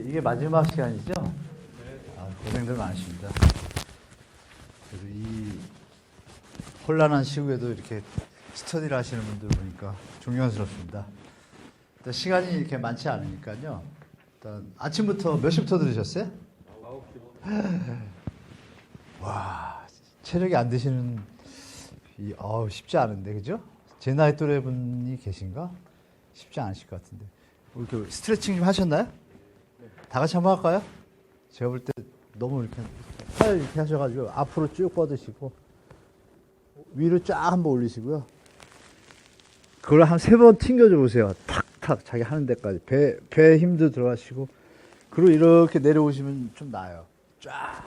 이게 마지막 시간이죠? 아, 고생들 많으십니다. 그래도 이 혼란한 시국에도 이렇게 스터디를 하시는 분들 보니까 존경스럽습니다. 일단 시간이 이렇게 많지 않으니까요. 일단 아침부터 몇 시부터 들으셨어요? 9시. 와, 체력이 안 되시는 쉽지 않은데, 그죠? 제 나이 또래 분이 계신가? 쉽지 않으실 것 같은데. 이렇게 스트레칭 좀 하셨나요? 네. 다 같이 한번 할까요? 제가 볼 때 너무 이렇게 팔 이렇게 하셔가지고 앞으로 쭉 뻗으시고 위로 쫙 한번 올리시고요. 그걸 한 3번 튕겨줘 보세요. 탁탁 자기 하는 데까지. 배 힘도 들어가시고. 그리고 이렇게 내려오시면 좀 나아요. 쫙.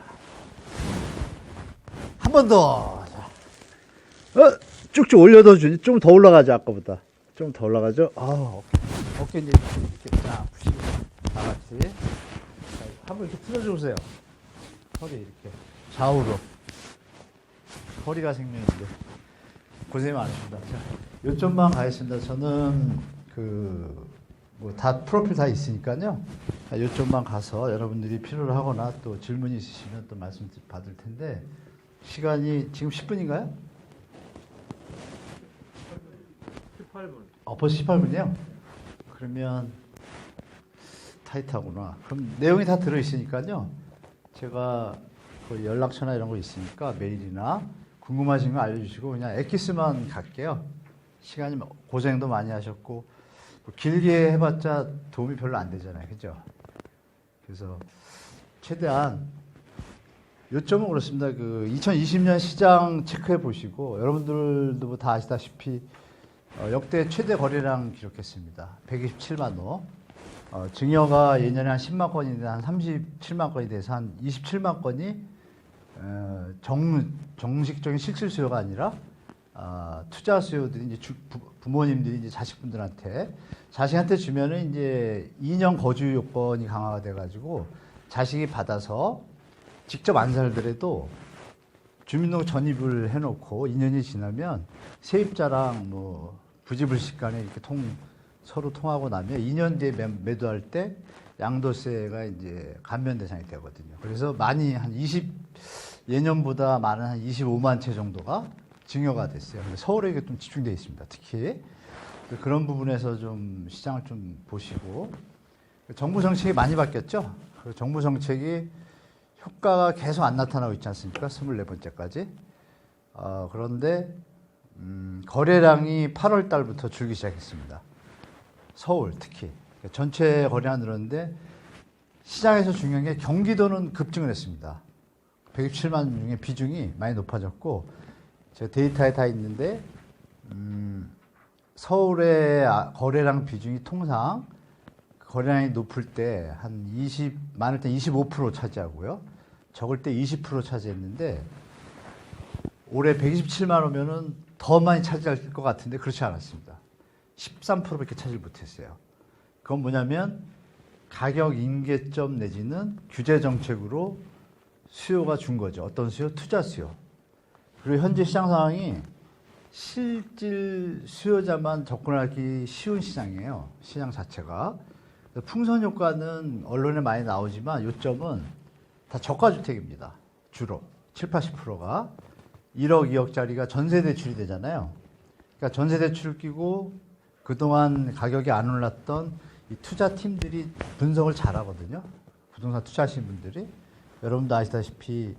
한 번 더. 쭉쭉 올려더 주지. 좀 더 올라가죠, 아까보다. 좀 더 올라가죠. 어깨 이제 이렇게 쫙 푸시고. 다 같이. 자, 한번 이렇게 틀어줘 보세요. 허리 이렇게. 좌우로. 허리가 생명인데. 고생이 많으십니다. 자, 요점만 가겠습니다. 저는 다 프로필 다 있으니까요. 요점만 가서 여러분들이 필요로 하거나 또 질문이 있으시면 또 말씀 받을 텐데, 시간이 지금 10분인가요? 18분. 벌써 18분이요? 그러면 타이트하구나. 그럼 내용이 다 들어있으니까요. 제가 그 연락처나 이런 거 있으니까 메일이나 궁금하신 거 알려주시고 그냥 엑기스만 갈게요. 시간이 고생도 많이 하셨고 길게 해봤자 도움이 별로 안 되잖아요. 그죠? 그래서 최대한 요점은 그렇습니다. 2020년 시장 체크해 보시고 여러분들도 뭐 다 아시다시피 역대 최대 거래량 기록했습니다. 127만 호. 증여가 예년에 한 10만 건인데 한 37만 건이 돼서 한 27만 건이 정식적인 실질 수요가 아니라 투자 수요들이 이제 부모님들이 이제 자식한테 주면은 이제 2년 거주 요건이 강화가 돼가지고 자식이 받아서 직접 안 살더라도 주민등록 전입을 해놓고 2년이 지나면 세입자랑 뭐 부지불식 간에 이렇게 서로 통하고 나면 2년 뒤에 매도할 때 양도세가 이제 감면 대상이 되거든요. 그래서 많이 예년보다 많은 한 25만 채 정도가 증여가 됐어요. 서울에 이게 좀 집중되어 있습니다. 특히 그런 부분에서 좀 시장을 좀 보시고 정부 정책이 많이 바뀌었죠. 정부 정책이 효과가 계속 안 나타나고 있지 않습니까? 24번째까지. 그런데 거래량이 8월 달부터 줄기 시작했습니다. 서울 특히. 전체 거래가 늘었는데 시장에서 중요한 게 경기도는 급증을 했습니다. 127만 중에 비중이 많이 높아졌고 제가 데이터에 다 있는데 서울의 거래량 비중이 통상 거래량이 높을 때 많을 때 25% 차지하고요. 적을 때 20% 차지했는데 올해 127만 오면은 더 많이 차지할 것 같은데 그렇지 않았습니다. 13%밖에 차지를 못했어요. 그건 뭐냐면 가격 임계점 내지는 규제 정책으로 수요가 준 거죠. 어떤 수요? 투자 수요. 그리고 현재 시장 상황이 실질 수요자만 접근하기 쉬운 시장이에요. 시장 자체가. 풍선 효과는 언론에 많이 나오지만 요점은 다 저가주택입니다. 주로 7, 80%가 1억, 2억짜리가 전세 대출이 되잖아요. 그러니까 전세 대출을 끼고 그동안 가격이 안 올랐던 이 투자팀들이 분석을 잘하거든요. 부동산 투자하시는 분들이. 여러분도 아시다시피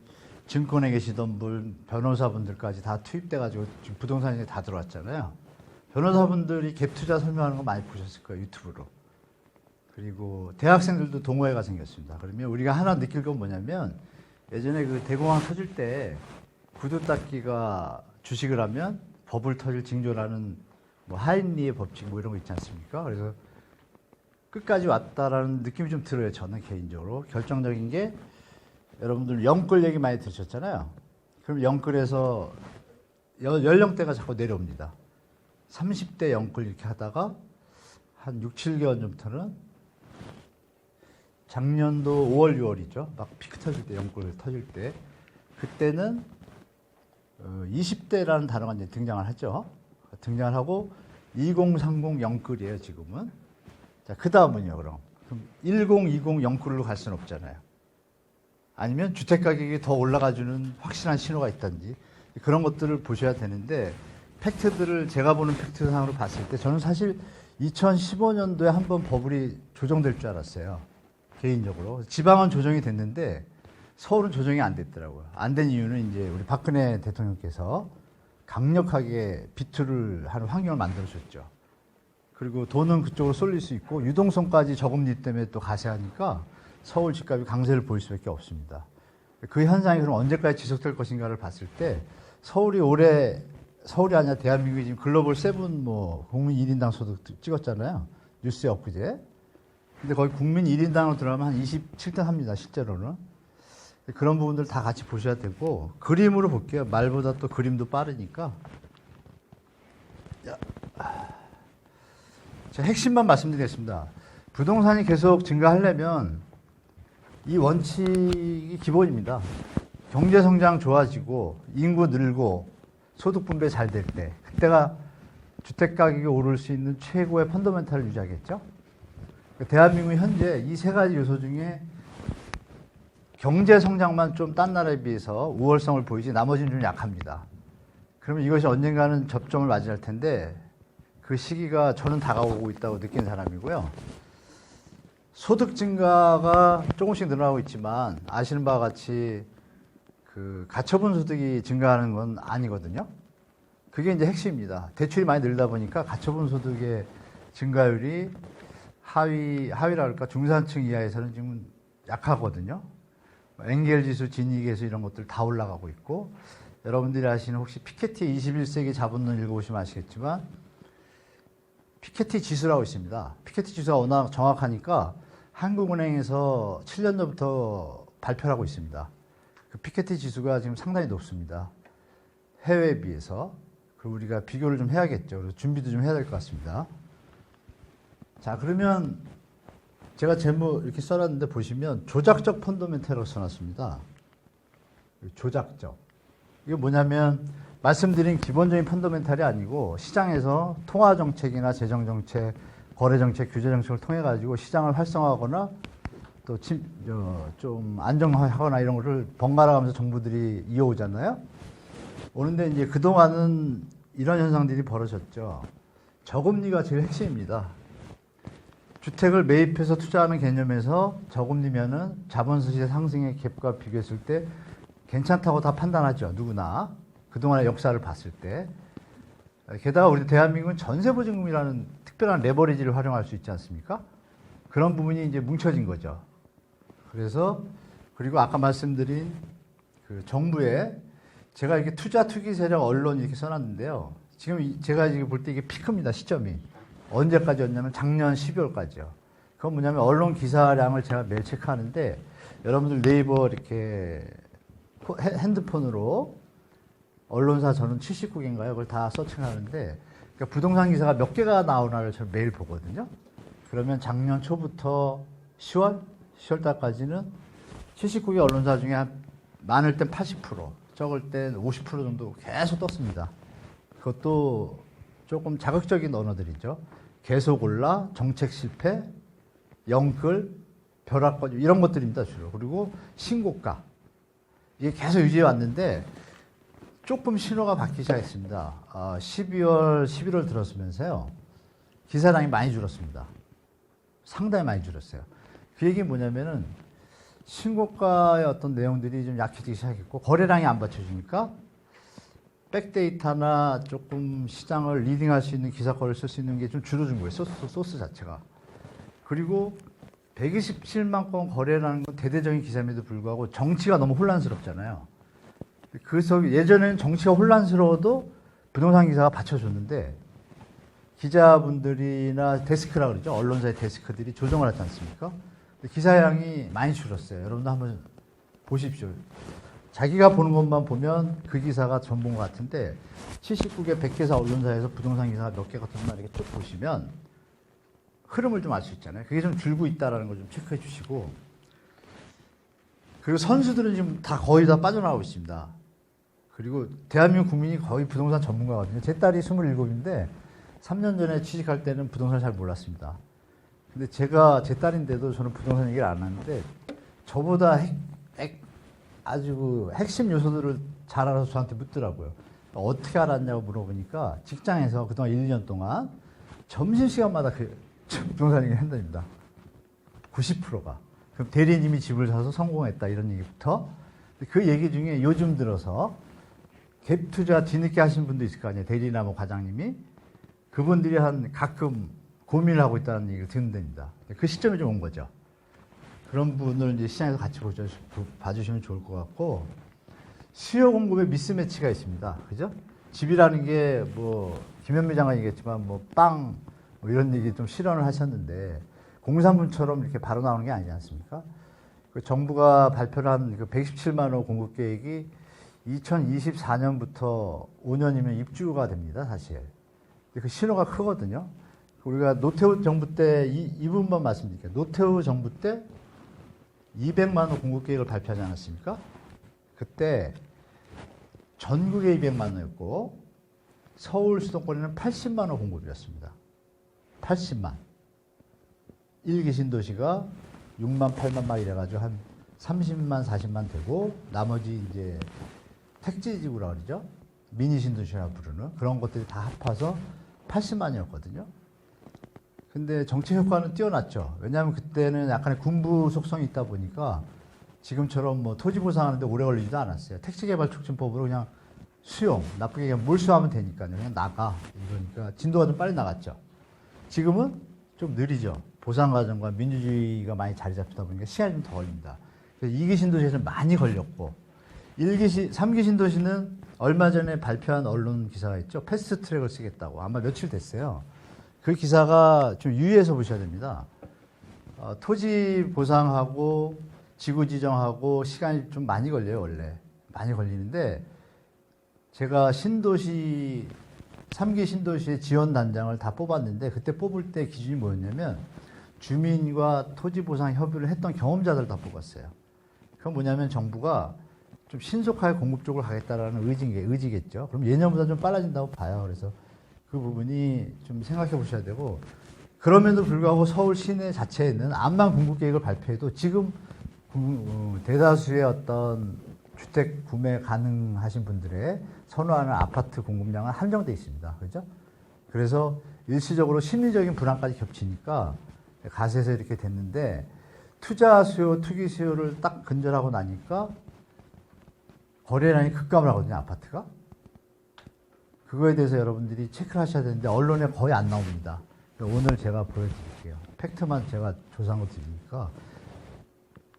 증권에 계시던 분, 변호사분들까지 다 투입돼가지고 지금 부동산에 다 들어왔잖아요. 변호사분들이 갭 투자 설명하는 거 많이 보셨을 거예요. 유튜브로. 그리고 대학생들도 동호회가 생겼습니다. 그러면 우리가 하나 느낄 건 뭐냐면 예전에 대공황 터질 때 구두 닦기가 주식을 하면 버블 터질 징조라는 뭐 하인리의 법칙 뭐 이런 거 있지 않습니까? 그래서 끝까지 왔다라는 느낌이 좀 들어요. 저는 개인적으로. 결정적인 게 여러분들 영끌 얘기 많이 들으셨잖아요. 그럼 영끌에서 연령대가 자꾸 내려옵니다. 30대 영끌 이렇게 하다가 한 6, 7개월 전부터는 작년도 5월, 6월이죠. 막 피크 터질 때, 영끌 터질 때. 그때는 20대라는 단어가 이제 등장을 하죠. 등장을 하고 2030 영끌이에요, 지금은. 자, 그 다음은요, 그럼. 그럼 1020 영끌로 갈 수는 없잖아요. 아니면 주택 가격이 더 올라가주는 확실한 신호가 있든지 그런 것들을 보셔야 되는데 팩트들을 제가 보는 팩트상으로 봤을 때 저는 사실 2015년도에 한번 버블이 조정될 줄 알았어요. 개인적으로. 지방은 조정이 됐는데 서울은 조정이 안 됐더라고요. 안 된 이유는 이제 우리 박근혜 대통령께서 강력하게 비투를 하는 환경을 만들어줬죠. 그리고 돈은 그쪽으로 쏠릴 수 있고 유동성까지 저금리 때문에 또 가세하니까 서울 집값이 강세를 보일 수밖에 없습니다. 그 현상이 그럼 언제까지 지속될 것인가를 봤을 때 서울이 올해 서울이 아니라 대한민국이 지금 글로벌 세븐 뭐 국민 1인당 소득 찍었잖아요. 뉴스에 엊그제. 근데 거기 국민 1인당으로 들어가면 한 27등 합니다. 실제로는. 그런 부분들 다 같이 보셔야 되고 그림으로 볼게요. 말보다 또 그림도 빠르니까. 자, 핵심만 말씀드리겠습니다. 부동산이 계속 증가하려면 이 원칙이 기본입니다. 경제 성장 좋아지고 인구 늘고 소득 분배 잘 될 때 그때가 주택 가격이 오를 수 있는 최고의 펀더멘탈을 유지하겠죠. 대한민국 현재 이 세 가지 요소 중에 경제 성장만 좀 딴 나라에 비해서 우월성을 보이지 나머지는 좀 약합니다. 그러면 이것이 언젠가는 접점을 맞이할 텐데 그 시기가 저는 다가오고 있다고 느낀 사람이고요. 소득 증가가 조금씩 늘어나고 있지만 아시는 바와 같이 그 가처분 소득이 증가하는 건 아니거든요. 그게 이제 핵심입니다. 대출이 많이 늘다 보니까 가처분 소득의 증가율이 하위라 할까 중산층 이하에서는 지금 약하거든요. 엔겔 지수, 진위 계수 이런 것들 다 올라가고 있고 여러분들이 아시는 혹시 피케티 21세기 자본론 읽어보시면 아시겠지만 피케티 지수라고 있습니다. 피케티 지수가 워낙 정확하니까 한국은행에서 7년 전부터 발표를 하고 있습니다. 그 피케티 지수가 지금 상당히 높습니다. 해외에 비해서. 그리고 우리가 비교를 좀 해야겠죠. 그래서 준비도 좀 해야 될 것 같습니다. 자, 그러면 제가 제목 이렇게 써놨는데 보시면 조작적 펀더멘탈이라고 써놨습니다. 조작적. 이게 뭐냐면 말씀드린 기본적인 펀더멘탈이 아니고 시장에서 통화정책이나 재정정책, 거래정책, 규제정책을 통해 가지고 시장을 활성화하거나 또 좀 안정화하거나 이런 것을 번갈아 가면서 정부들이 이어오잖아요. 오는데 이제 그동안은 이런 현상들이 벌어졌죠. 저금리가 제일 핵심입니다. 주택을 매입해서 투자하는 개념에서 저금리면은 자본시세 상승의 갭과 비교했을 때 괜찮다고 다 판단하죠. 누구나. 그동안의 역사를 봤을 때. 게다가 우리 대한민국은 전세보증금이라는 특별한 레버리지를 활용할 수 있지 않습니까? 그런 부분이 이제 뭉쳐진 거죠. 그래서, 그리고 아까 말씀드린 그 정부의 제가 이렇게 투자 투기 세력 언론 이렇게 써놨는데요. 지금 제가 지금 볼 때 이게 피크입니다. 시점이. 언제까지였냐면 작년 12월까지요. 그건 뭐냐면 언론 기사량을 제가 매일 체크하는데 여러분들 네이버 이렇게 핸드폰으로 언론사 저는 79개인가요? 그걸 다 서칭하는데 그러니까 부동산 기사가 몇 개가 나오나를 저는 매일 보거든요. 그러면 작년 초부터 10월 달까지는 79개 언론사 중에 한 많을 땐 80%, 적을 땐 50% 정도 계속 떴습니다. 그것도 조금 자극적인 언어들이죠. 계속 올라, 정책 실패, 영끌, 벼락거리 이런 것들입니다. 주로. 그리고 신고가. 이게 계속 유지해 왔는데 조금 신호가 바뀌기 시작했습니다. 12월, 11월 들어서면서요. 기사량이 많이 줄었습니다. 상당히 많이 줄었어요. 그 얘기는 뭐냐면은 신고가의 어떤 내용들이 좀 약해지기 시작했고 거래량이 안 받쳐주니까 백데이터나 조금 시장을 리딩할 수 있는 기사거리를 쓸 수 있는 게 좀 줄어든 거예요. 소스 자체가. 그리고 127만 건 거래라는 건 대대적인 기사임에도 불구하고 정치가 너무 혼란스럽잖아요. 그래서 예전에는 정치가 혼란스러워도 부동산 기사가 받쳐줬는데 기자분들이나 데스크라 그러죠. 언론사의 데스크들이 조정을 하지 않습니까? 기사량이 많이 줄었어요. 여러분도 한번 보십시오. 자기가 보는 것만 보면 그 기사가 전부인 것 같은데 79개 100개사 언론사에서 부동산 기사가 몇 개가 떴나 이렇게 쭉 보시면 흐름을 좀 알 수 있잖아요. 그게 좀 줄고 있다는 걸 좀 체크해 주시고 그리고 선수들은 지금 다 거의 다 빠져나가고 있습니다. 그리고 대한민국 국민이 거의 부동산 전문가거든요. 제 딸이 27인데 3년 전에 취직할 때는 부동산을 잘 몰랐습니다. 근데 제가 제 딸인데도 저는 부동산 얘기를 안 하는데 저보다 아주 그 핵심 요소들을 잘 알아서 저한테 묻더라고요. 어떻게 알았냐고 물어보니까 직장에서 그동안 1, 2년 동안 점심시간마다 그 부동산 얘기를 한답니다. 90%가. 그럼 대리님이 집을 사서 성공했다 이런 얘기부터 그 얘기 중에 요즘 들어서 갭 투자 뒤늦게 하신 분도 있을 거 아니에요. 대리나 뭐 과장님이. 그분들이 가끔 고민을 하고 있다는 얘기를 듣는 됩니다. 그 시점이 좀 온 거죠. 그런 부분을 이제 시장에서 같이 봐주시면 좋을 것 같고, 수요 공급에 미스매치가 있습니다. 그죠? 집이라는 게 뭐, 김현미 장관 얘기했지만 뭐, 빵, 뭐 이런 얘기 좀 실현을 하셨는데, 공산품처럼 이렇게 바로 나오는 게 아니지 않습니까? 그 정부가 발표를 한 그 117만 호 공급 계획이 2024년부터 5년이면 입주가 됩니다, 사실. 그 신호가 크거든요. 우리가 노태우 정부 때 이 부분만 말씀드릴게요. 노태우 정부 때 200만 호 공급 계획을 발표하지 않았습니까? 그때 전국에 200만 호였고 서울 수도권에는 80만 호 공급이었습니다. 80만. 1기 신도시가 6만, 8만 막 이래가지고 한 30만, 40만 되고 나머지 이제 택지지구라고 그러죠. 미니 신도시라고 부르는 그런 것들이 다 합해서 80만이었거든요. 근데 정책 효과는 뛰어났죠. 왜냐하면 그때는 약간의 군부 속성이 있다 보니까 지금처럼 뭐 토지 보상하는데 오래 걸리지도 않았어요. 택지개발촉진법으로 그냥 수용, 나쁘게 그냥 몰수하면 되니까요. 그냥 나가. 이러니까 진도가 좀 빨리 나갔죠. 지금은 좀 느리죠. 보상 과정과 민주주의가 많이 자리 잡히다 보니까 시간이 좀 더 걸립니다. 그래서 2기 신도시에서는 많이 걸렸고 3기 신도시는 얼마 전에 발표한 언론 기사가 있죠. 패스트 트랙을 쓰겠다고. 아마 며칠 됐어요. 그 기사가 좀 유의해서 보셔야 됩니다. 토지 보상하고 지구 지정하고 시간이 좀 많이 걸려요, 원래. 많이 걸리는데 제가 신도시 3기 신도시의 지원 단장을 다 뽑았는데 그때 뽑을 때 기준이 뭐였냐면 주민과 토지 보상 협의를 했던 경험자들 다 뽑았어요. 그건 뭐냐면 정부가 좀 신속하게 공급 쪽으로 가겠다라는 의지겠죠. 그럼 예년보다 좀 빨라진다고 봐요. 그래서 그 부분이 좀 생각해 보셔야 되고, 그럼에도 불구하고 서울 시내 자체에는 암만 공급 계획을 발표해도 지금 대다수의 어떤 주택 구매 가능하신 분들의 선호하는 아파트 공급량은 한정되어 있습니다. 그죠? 그래서 일시적으로 심리적인 불안까지 겹치니까 가세에서 이렇게 됐는데, 투자 수요, 투기 수요를 딱 근절하고 나니까 거래량이 급감을 하거든요, 아파트가. 그거에 대해서 여러분들이 체크를 하셔야 되는데 언론에 거의 안 나옵니다. 오늘 제가 보여드릴게요. 팩트만 제가 조사한 거 드리니까.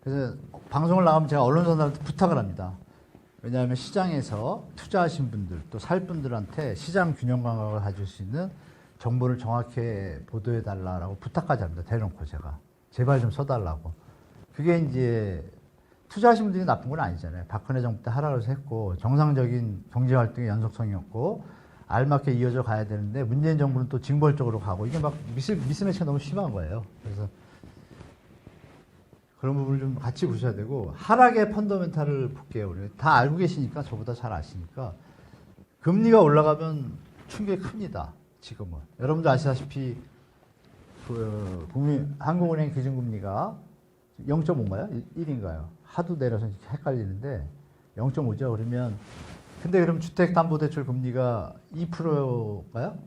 그래서 방송을 나가면 제가 언론사들한테 부탁을 합니다. 왜냐하면 시장에서 투자하신 분들 또 살 분들한테 시장 균형 감각을 가질 수 있는 정보를 정확히 보도해달라고 부탁까지 합니다. 대놓고 제가. 제발 좀 써달라고. 그게 이제 투자하신 분들이 나쁜 건 아니잖아요. 박근혜 정부 때 하라고 해서 했고 정상적인 경제활동의 연속성이었고 알맞게 이어져 가야 되는데 문재인 정부는 또 징벌적으로 가고 이게 막 미스매치가 너무 심한 거예요. 그래서 그런 부분을 좀 같이 보셔야 되고, 하락의 펀더멘탈을 볼게요. 우리 다 알고 계시니까, 저보다 잘 아시니까. 금리가 올라가면 충격이 큽니다. 지금은. 여러분도 아시다시피 한국은행 기준금리가 0.5인가요? 1인가요? 하도 내려서 헷갈리는데 0.5죠. 그러면 근데 그럼 주택담보대출 금리가 2%가요?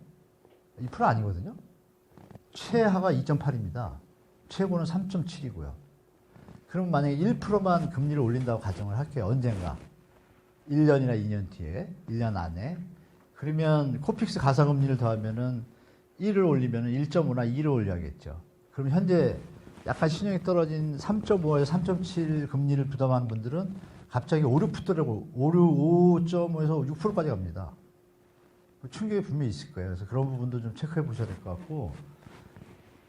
2% 아니거든요. 최하가 2.8입니다. 최고는 3.7이고요. 그럼 만약에 1%만 금리를 올린다고 가정을 할게요. 언젠가. 1년이나 2년 뒤에, 1년 안에. 그러면 코픽스 가사금리를 더하면은 1을 올리면은 1.5나 2를 올려야겠죠. 그럼 현재 약간 신용이 떨어진 3.5에서 3.7 금리를 부담하는 분들은 갑자기 5.5에서 6%까지 갑니다. 충격이 분명히 있을 거예요. 그래서 그런 부분도 좀 체크해 보셔야 될 것 같고,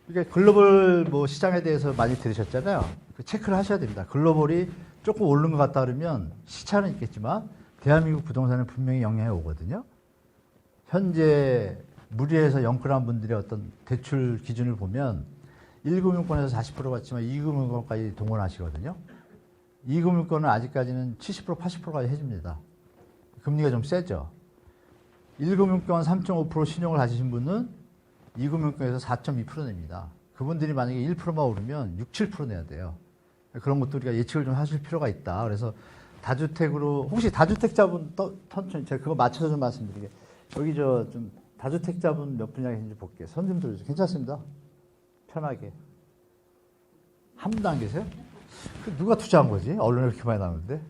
그러니까 글로벌 뭐 시장에 대해서 많이 들으셨잖아요. 그 체크를 하셔야 됩니다. 글로벌이 조금 오른 것 같다 그러면 시차는 있겠지만 대한민국 부동산에 분명히 영향이 오거든요. 현재 무리해서 영끌한 분들의 어떤 대출 기준을 보면 1금융권에서 40% 받지만 2금융권까지 동원하시거든요. 2금융권은 아직까지는 70%, 80%까지 해줍니다. 금리가 좀 세죠. 1금융권 3.5% 신용을 가지신 분은 2금융권에서 4.2% 냅니다. 그분들이 만약에 1%만 오르면 6, 7% 내야 돼요. 그런 것도 우리가 예측을 좀 하실 필요가 있다. 그래서 다주택으로, 혹시 다주택자분 천천히 제가 그거 맞춰서 좀 말씀드리게. 여기 좀 다주택자분 몇 분이나 계신지 볼게요. 손 좀 들어주세요. 괜찮습니다. 편하게. 한 분도 안 계세요? 누가 투자한 거지? 언론에 그렇게 많이 나오는데.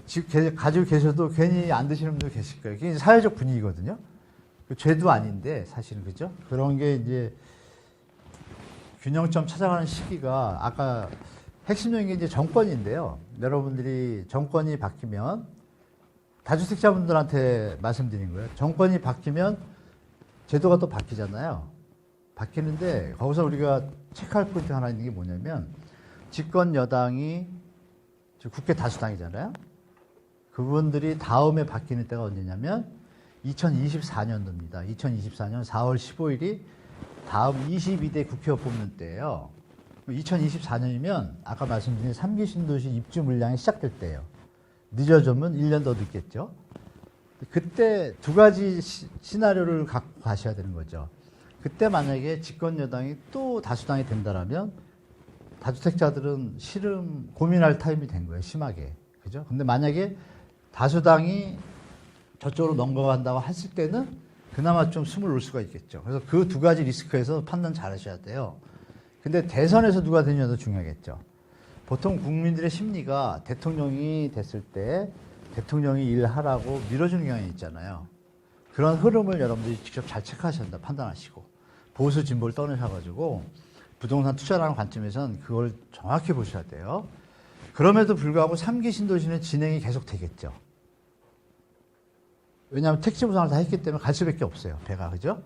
집 가지고 계셔도 괜히 안 드시는 분들 계실 거예요. 그게 사회적 분위기거든요. 죄도 아닌데, 사실은, 그죠? 그런 게 이제 균형점 찾아가는 시기가 아까 핵심적인 게 이제 정권인데요. 여러분들이 정권이 바뀌면 다주택자분들한테 말씀드린 거예요. 정권이 바뀌면 제도가 또 바뀌잖아요. 바뀌는데 거기서 우리가 체크할 포인트 하나 있는 게 뭐냐면 집권 여당이 국회 다수당이잖아요. 그분들이 다음에 바뀌는 때가 언제냐면 2024년도입니다. 2024년 4월 15일이 다음 22대 국회의원 뽑는 때예요. 2024년이면 아까 말씀드린 3기 신도시 입주 물량이 시작될 때예요. 늦어지면 1년 더 늦겠죠. 그때 두 가지 시나리오를 갖고 가셔야 되는 거죠. 그때 만약에 집권 여당이 또 다수당이 된다라면 다주택자들은 실은 고민할 타임이 된 거예요. 심하게. 그죠? 근데 만약에 다수당이 저쪽으로 넘어간다고 했을 때는 그나마 좀 숨을 놓을 수가 있겠죠. 그래서 그 두 가지 리스크에서 판단 잘 하셔야 돼요. 근데 대선에서 누가 되느냐도 중요하겠죠. 보통 국민들의 심리가 대통령이 됐을 때 대통령이 일하라고 밀어주는 경향이 있잖아요. 그런 흐름을 여러분들이 직접 잘 체크하셔야 된다. 판단하시고. 보수 진보를 떠나셔가지고 부동산 투자라는 관점에서는 그걸 정확히 보셔야 돼요. 그럼에도 불구하고 3기 신도시는 진행이 계속 되겠죠. 왜냐하면 택지 보상을 다 했기 때문에 갈 수밖에 없어요. 배가. 그죠?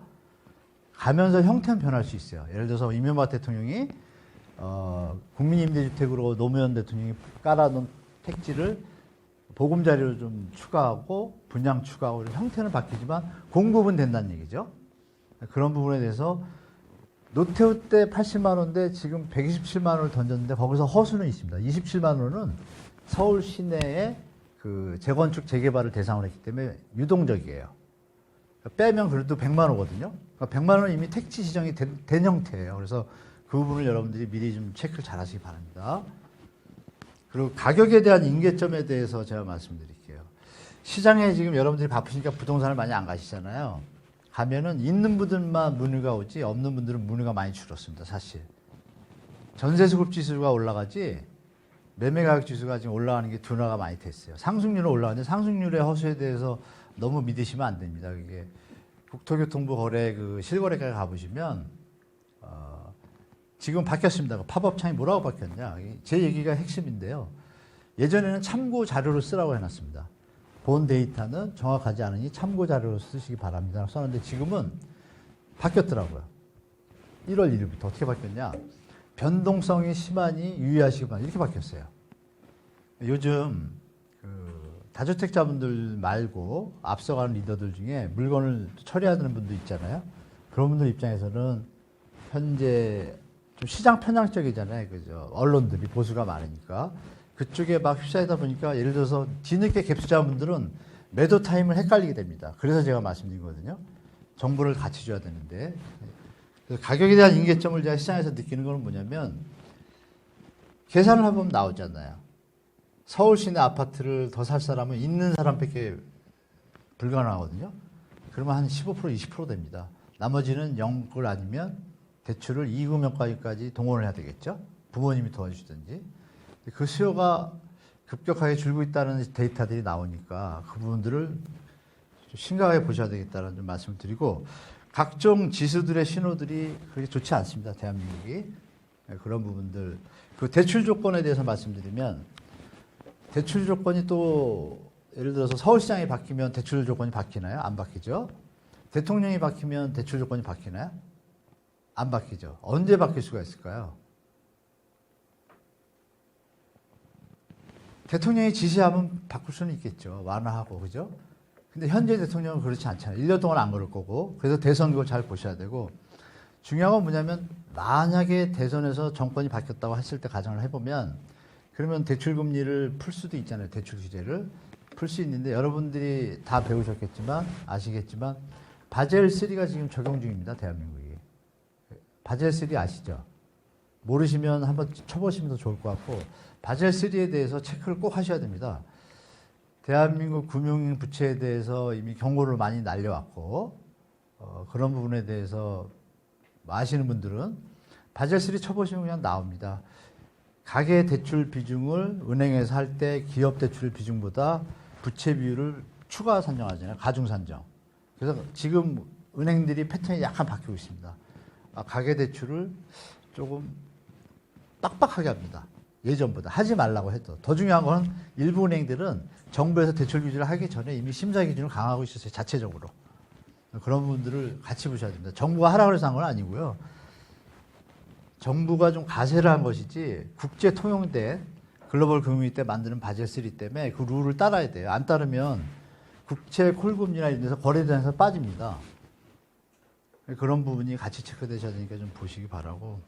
가면서 형태는 변할 수 있어요. 예를 들어서 이명박 대통령이 국민임대주택으로 노무현 대통령이 깔아놓은 택지를 보금자리로 좀 추가하고 분양 추가하고 형태는 바뀌지만 공급은 된다는 얘기죠. 그런 부분에 대해서 노태우 때 80만 원인데 지금 127만 원을 던졌는데 거기서 허수는 있습니다. 27만 원은 서울 시내에 그 재건축 재개발을 대상으로 했기 때문에 유동적이에요. 빼면 그래도 100만 원거든요. 그러니까 100만 원은 이미 택지 지정이 된 형태예요. 그래서 그 부분을 여러분들이 미리 좀 체크를 잘 하시기 바랍니다. 그리고 가격에 대한 임계점에 대해서 제가 말씀드릴게요. 시장에 지금 여러분들이 바쁘시니까 부동산을 많이 안 가시잖아요. 가면은 있는 분들만 문의가 오지 없는 분들은 문의가 많이 줄었습니다. 사실. 전세수급 지수가 올라가지 매매가격 지수가 지금 올라가는 게 둔화가 많이 됐어요. 상승률은 올라가는데 상승률의 허수에 대해서 너무 믿으시면 안 됩니다. 그게 국토교통부 거래 그 실거래가에 가보시면 지금 바뀌었습니다. 팝업창이 뭐라고 바뀌었냐. 제 얘기가 핵심인데요. 예전에는 참고 자료로 쓰라고 해놨습니다. 본 데이터는 정확하지 않으니 참고 자료로 쓰시기 바랍니다. 썼는데 지금은 바뀌었더라고요. 1월 1일부터 어떻게 바뀌었냐. 변동성이 심하니 유의하시기 바랍니다. 이렇게 바뀌었어요. 요즘 다주택자분들 말고 앞서가는 리더들 중에 물건을 처리하는 분도 있잖아요. 그런 분들 입장에서는 현재 좀 시장 편향적이잖아요. 그죠? 언론들이 보수가 많으니까. 그쪽에 막 휩싸이다 보니까 예를 들어서 뒤늦게 갭투자분들은 매도 타임을 헷갈리게 됩니다. 그래서 제가 말씀드린 거거든요. 정보를 같이 줘야 되는데. 그래서 가격에 대한 임계점을 제가 시장에서 느끼는 건 뭐냐면 계산을 해보면 나오잖아요. 서울 시내 아파트를 더 살 사람은 있는 사람밖에 불가능하거든요. 그러면 한 15%, 20% 됩니다. 나머지는 영끌 아니면 대출을 2금융까지 동원을 해야 되겠죠. 부모님이 도와주시든지. 그 수요가 급격하게 줄고 있다는 데이터들이 나오니까 그 부분들을 심각하게 보셔야 되겠다는 좀 말씀을 드리고 각종 지수들의 신호들이 그렇게 좋지 않습니다. 대한민국이. 그런 부분들. 그 대출 조건에 대해서 말씀드리면 대출 조건이 또 예를 들어서 서울시장이 바뀌면 대출 조건이 바뀌나요? 안 바뀌죠. 대통령이 바뀌면 대출 조건이 바뀌나요? 안 바뀌죠. 언제 바뀔 수가 있을까요? 대통령이 지시하면 바꿀 수는 있겠죠. 완화하고, 그죠? 근데 현재 대통령은 그렇지 않잖아요. 1년 동안 안 그럴 거고. 그래서 대선 그걸 잘 보셔야 되고. 중요한 건 뭐냐면, 만약에 대선에서 정권이 바뀌었다고 했을 때 가정을 해보면, 그러면 대출금리를 풀 수도 있잖아요. 대출 규제를. 풀 수 있는데, 여러분들이 다 배우셨겠지만, 아시겠지만, 바젤 3가 지금 적용 중입니다. 대한민국이. 바젤 3 아시죠? 모르시면 한번 쳐보시면 더 좋을 것 같고 바젤 3에 대해서 체크를 꼭 하셔야 됩니다. 대한민국 금융 부채에 대해서 이미 경고를 많이 날려왔고 그런 부분에 대해서 아시는 분들은 바젤 3 쳐보시면 그냥 나옵니다. 가계 대출 비중을 은행에서 할 때 기업 대출 비중보다 부채 비율을 추가 산정하잖아요. 가중 산정. 그래서 지금 은행들이 패턴이 약간 바뀌고 있습니다. 가계 대출을 조금 빡빡하게 합니다. 예전보다 하지 말라고 해도. 더 중요한 건 일부 은행들은 정부에서 대출 규제를 하기 전에 이미 심사 기준을 강화하고 있었어요. 자체적으로. 그런 부분들을 같이 보셔야 됩니다. 정부가 하라고 해서 한 건 아니고요. 정부가 좀 가세를 한 것이지 국제 통용된 글로벌 금융위 때 만드는 바젤 3 때문에 그 룰을 따라야 돼요. 안 따르면 국채 콜금리나 이런 데서 거래대상에서 빠집니다. 그런 부분이 같이 체크되셔야 되니까 좀 보시기 바라고.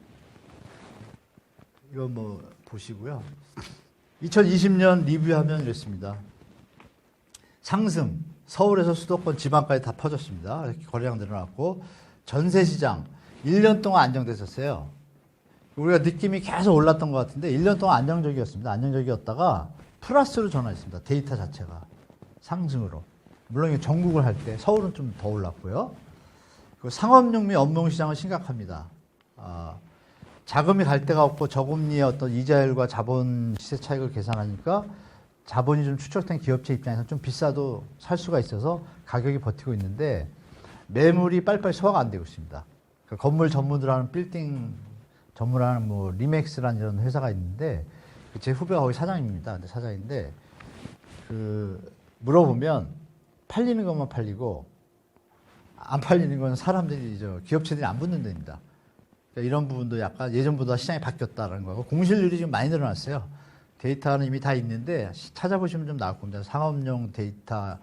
이거 뭐 보시고요. 2020년 리뷰하면 이랬습니다. 상승, 서울에서 수도권 지방까지 다 퍼졌습니다. 이렇게 거래량 늘어났고 전세시장 1년 동안 안정됐었어요. 우리가 느낌이 계속 올랐던 것 같은데 1년 동안 안정적이었습니다. 안정적이었다가 플러스로 전환했습니다. 데이터 자체가 상승으로. 물론 전국을 할 때 서울은 좀 더 올랐고요. 그 상업용 및 업무 시장은 심각합니다. 자금이 갈 데가 없고 저금리의 어떤 이자율과 자본 시세 차익을 계산하니까 자본이 좀 축적된 기업체 입장에서 좀 비싸도 살 수가 있어서 가격이 버티고 있는데 매물이 빨리빨리 소화가 안 되고 있습니다. 그 건물 전문으로 하는 빌딩 전문하는 뭐 리맥스라는 이런 회사가 있는데 제 후배가 거기 사장입니다. 근데 사장인데 그 물어보면 팔리는 것만 팔리고 안 팔리는 건 사람들이 기업체들이 안 붙는 데입니다. 그러니까 이런 부분도 약간 예전보다 시장이 바뀌었다는 거고 공실률이 지금 많이 늘어났어요. 데이터는 이미 다 있는데 찾아보시면 좀 나올 겁니다. 상업용 데이터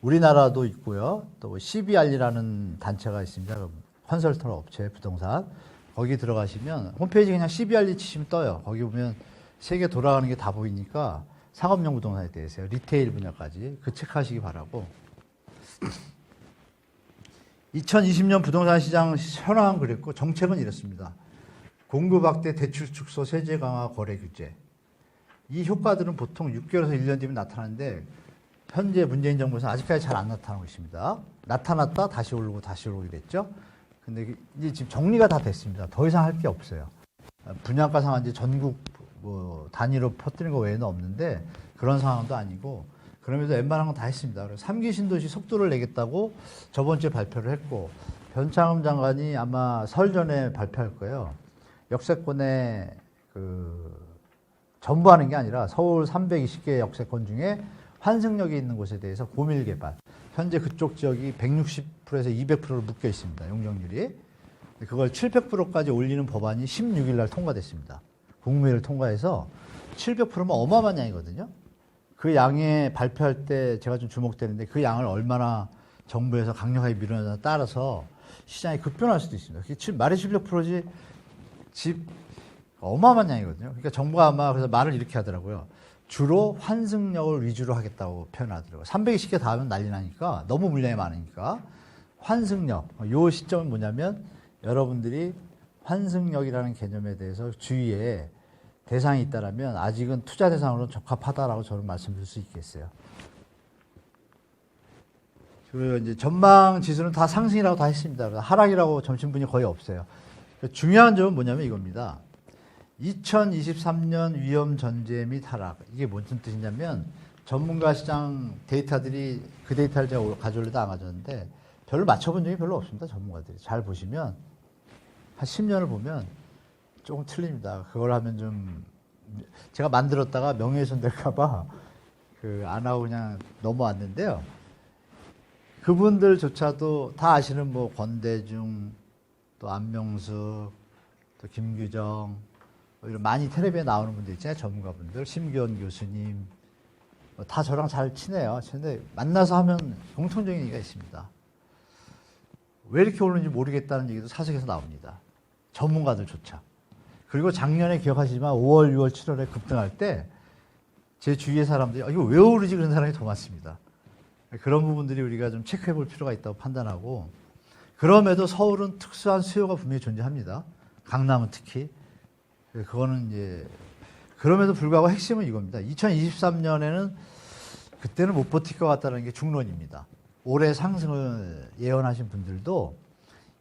우리나라도 있고요. 또 CBR이라는 단체가 있습니다. 컨설턴 업체 부동산 거기 들어가시면 홈페이지 그냥 CBR 치시면 떠요. 거기 보면 세계 돌아가는 게 다 보이니까 상업용 부동산에 대해서 리테일 분야까지 그 체크하시기 바라고. 2020년 부동산 시장 현황은 그랬고 정책은 이렇습니다. 공급 확대, 대출 축소, 세제 강화, 거래 규제. 이 효과들은 보통 6개월에서 1년 뒤면 나타나는데 현재 문재인 정부에서 아직까지 잘 안 나타나고 있습니다. 나타났다 다시 오르고 다시 오르고 이랬죠. 근데 이제 지금 정리가 다 됐습니다. 더 이상 할 게 없어요. 분양가 상한제 전국 뭐 단위로 퍼뜨리는 거 외에는 없는데 그런 상황도 아니고 그럼에도 웬만한 건 다 했습니다. 그래서 3기 신도시 속도를 내겠다고 저번 주에 발표를 했고 변창흠 장관이 아마 설 전에 발표할 거예요. 역세권에 전부 하는 게 아니라 서울 320개 역세권 중에 환승역이 있는 곳에 대해서 고밀 개발. 현재 그쪽 지역이 160%에서 200%로 묶여 있습니다. 용적률이. 그걸 700%까지 올리는 법안이 16일 날 통과됐습니다. 국무회의를 통과해서 700%면 어마어마한 양이거든요. 그 양에 발표할 때 제가 좀 주목되는데 그 양을 얼마나 정부에서 강력하게 밀어내냐에 따라서 시장이 급변할 수도 있습니다. 말이 700%지 집 어마어마한 양이거든요. 그러니까 정부가 아마 그래서 말을 이렇게 하더라고요. 주로 환승역을 위주로 하겠다고 표현하더라고요. 320개 다 하면 난리 나니까 너무 물량이 많으니까 환승역. 요 시점은 뭐냐면 여러분들이 환승역이라는 개념에 대해서 주위에 대상이 있다라면 아직은 투자 대상으로는 적합하다라고 저는 말씀드릴 수 있겠어요. 그리고 이제 전망 지수는 다 상승이라고 다 했습니다. 하락이라고 점친 분이 거의 없어요. 중요한 점은 뭐냐면 이겁니다. 2023년 위험 전제 및 하락. 이게 무슨 뜻이냐면 전문가 시장 데이터들이 그 데이터를 제가 가져올래도 안 가져왔는데 별로 맞춰본 적이 별로 없습니다. 전문가들이. 잘 보시면 한 10년을 보면 조금 틀립니다. 그걸 하면 좀 제가 만들었다가 명예훼손 될까봐 안 하고 그냥 넘어왔는데요. 그분들조차도 다 아시는 뭐 권대중, 또 안명숙, 또 김규정 이런 많이 텔레비에 나오는 분들 있잖아요. 전문가분들, 심기원 교수님 다 저랑 잘 친해요. 근데 만나서 하면 공통적인 얘기가 있습니다. 왜 이렇게 오르는지 모르겠다는 얘기도 사석에서 나옵니다. 전문가들조차. 그리고 작년에 기억하시지만 5월, 6월, 7월에 급등할 때 제 주위의 사람들이 이거 왜 오르지 그런 사람이 더 많습니다. 그런 부분들이 우리가 좀 체크해 볼 필요가 있다고 판단하고, 그럼에도 서울은 특수한 수요가 분명히 존재합니다. 강남은 특히. 그거는 이제, 그럼에도 불구하고 핵심은 이겁니다. 2023년에는 그때는 못 버틸 것 같다는 게 중론입니다. 올해 상승을 예언하신 분들도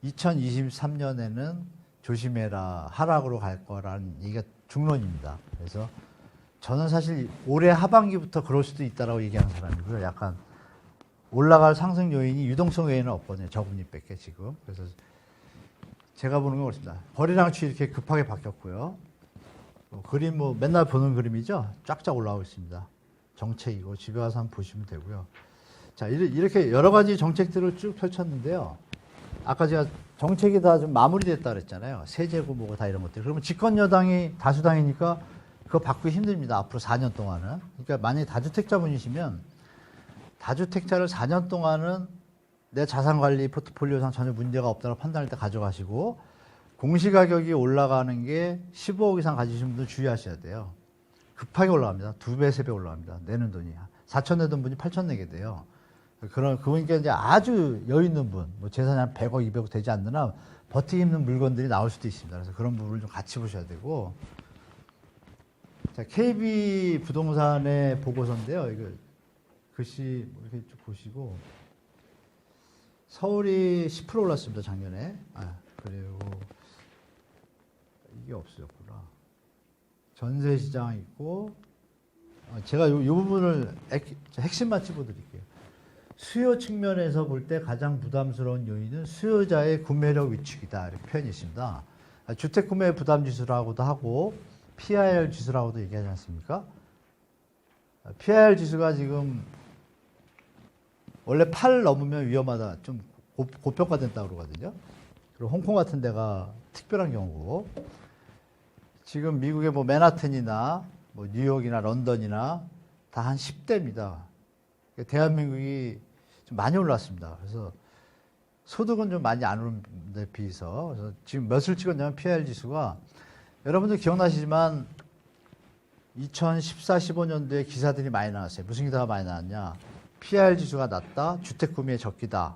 2023년에는 조심해라, 하락으로 갈 거라는 얘기가 중론입니다. 그래서 저는 사실 올해 하반기부터 그럴 수도 있다라고 얘기하는 사람이고요. 약간 올라갈 상승 요인이 유동성 외에는 없거든요. 저금리밖에 지금. 그래서 제가 보는 건 그렇습니다. 거래량 추이 이렇게 급하게 바뀌었고요. 그림 뭐 맨날 보는 그림이죠. 쫙쫙 올라오고 있습니다. 정책이고 집에 가서 한번 보시면 되고요. 자, 이렇게 여러 가지 정책들을 쭉 펼쳤는데요. 아까 제가 정책이 다 좀 마무리됐다 그랬잖아요. 세제고 뭐고 다 이런 것들. 그러면 집권 여당이 다수당이니까 그거 바꾸기 힘듭니다. 앞으로 4년 동안은. 그러니까 만약에 다주택자분이시면 다주택자를 4년 동안은 내 자산관리 포트폴리오상 전혀 문제가 없다고 판단할 때 가져가시고, 공시가격이 올라가는 게 15억 이상 가지신 분들 주의하셔야 돼요. 급하게 올라갑니다. 2배, 3배 올라갑니다. 내는 돈이. 4천 내던 분이 8천 내게 돼요. 그러니까 이제 아주 여유 있는 분, 뭐 재산이 한 100억, 200억 되지 않는 한 버티기 힘든 물건들이 나올 수도 있습니다. 그래서 그런 부분을 좀 같이 보셔야 되고. 자, KB 부동산의 보고서인데요. 이거 글씨 이렇게 쭉 보시고. 서울이 10% 올랐습니다, 작년에. 그리고 이게 없어졌구나. 전세 시장 있고, 제가 이 부분을 핵심만 짚어드릴게요. 수요 측면에서 볼 때 가장 부담스러운 요인은 수요자의 구매력 위축이다, 이렇게 표현이 있습니다. 주택 구매 부담 지수라고도 하고 PIR 지수라고도 얘기하지 않습니까? PIR 지수가 지금 원래 8 넘으면 위험하다, 좀 고평가된다고 그러거든요. 그리고 홍콩 같은 데가 특별한 경우고, 지금 미국의 뭐 맨하튼이나 뭐 뉴욕이나 런던이나 다 한 10대입니다. 대한민국이 좀 많이 올랐습니다. 그래서 소득은 좀 많이 안 오른 데 비해서. 그래서 지금 몇을 찍었냐면 PIR 지수가, 여러분들 기억나시지만 2014, 15년도에 기사들이 많이 나왔어요. 무슨 기사가 많이 나왔냐? PIR 지수가 낮다, 주택 구매에 적기다.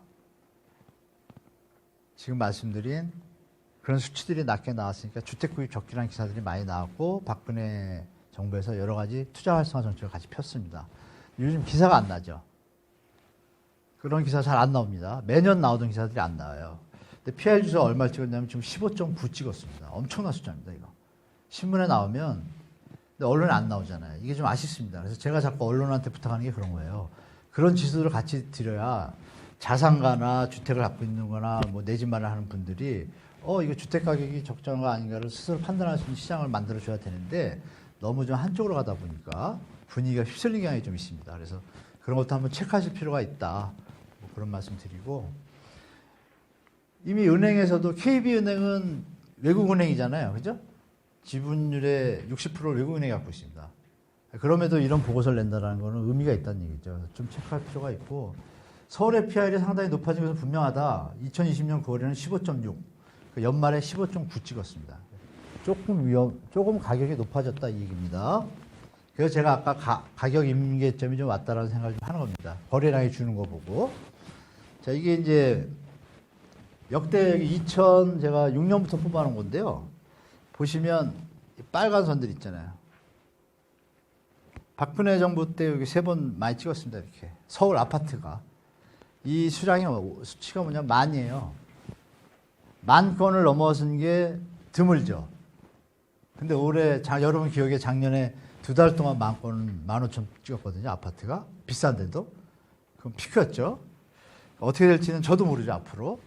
지금 말씀드린 그런 수치들이 낮게 나왔으니까 주택 구입 적기라는 기사들이 많이 나왔고, 박근혜 정부에서 여러 가지 투자 활성화 정책을 같이 폈습니다. 요즘 기사가 안 나죠. 그런 기사 잘 안 나옵니다. 매년 나오던 기사들이 안 나와요. 근데 PIR 지수가 얼마를 찍었냐면 지금 15.9 찍었습니다. 엄청난 숫자입니다, 이거. 신문에 나오면, 근데 언론에 안 나오잖아요. 이게 좀 아쉽습니다. 그래서 제가 자꾸 언론한테 부탁하는 게 그런 거예요. 그런 지수들을 같이 드려야 자산가나 주택을 갖고 있는 거나 뭐 내 집 마련하는 분들이 이거 주택 가격이 적정한가 아닌가를 스스로 판단할 수 있는 시장을 만들어 줘야 되는데, 너무 좀 한쪽으로 가다 보니까 분위기가 휩쓸리는 경향이 좀 있습니다. 그래서 그런 것도 한번 체크하실 필요가 있다, 뭐 그런 말씀 드리고, 이미 은행에서도 KB은행은 외국은행이잖아요. 그죠? 지분율의 60%를 외국은행이 갖고 있습니다. 그럼에도 이런 보고서를 낸다는 것은 의미가 있다는 얘기죠. 좀 체크할 필요가 있고, 서울의 PIR이 상당히 높아진 것은 분명하다. 2020년 9월에는 15.6, 연말에 15.9 찍었습니다. 조금 가격이 높아졌다, 이 얘기입니다. 그래서 제가 아까 가격 임계점이 좀 왔다라는 생각을 좀 하는 겁니다. 거래량이 주는 거 보고. 자, 이게 이제 역대 제가 6년부터 뽑아놓은 건데요. 보시면 빨간 선들 있잖아요. 박근혜 정부 때 여기 3번 많이 찍었습니다, 이렇게. 서울 아파트가. 이 수치가 뭐냐면 만이에요. 10,000건을 넘어선 게 드물죠. 근데 올해, 여러분 기억에 작년에 2달 동안 10,000건, 15,000 찍었거든요, 아파트가. 비싼데도. 그럼 피크였죠. 어떻게 될지는 저도 모르죠, 앞으로.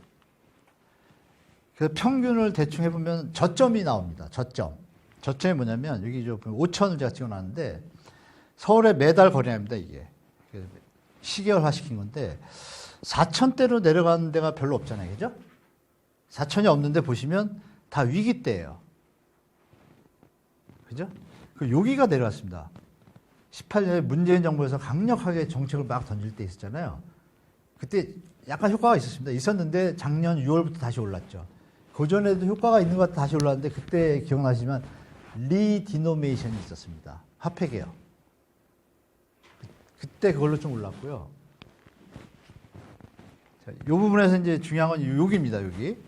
그래서 평균을 대충 해보면 저점이 나옵니다, 저점. 저점이 뭐냐면, 여기 5,000을 제가 찍어놨는데, 서울에 매달 거래량입니다, 이게. 시계열화 시킨 건데, 4,000대로 내려가는 데가 별로 없잖아요, 그죠? 4,000이 없는데 보시면 다 위기 때예요. 그죠? 여기가 내려왔습니다. 18년에 문재인 정부에서 강력하게 정책을 막 던질 때 있었잖아요. 그때 약간 효과가 있었는데 작년 6월부터 다시 올랐죠. 그전에도 효과가 있는 것 같아 다시 올랐는데, 그때 기억나시지만 리디노메이션이 있었습니다. 화폐 개혁. 그때 그걸로 좀 올랐고요. 이 부분에서 이제 중요한 건 여기입니다. 여기.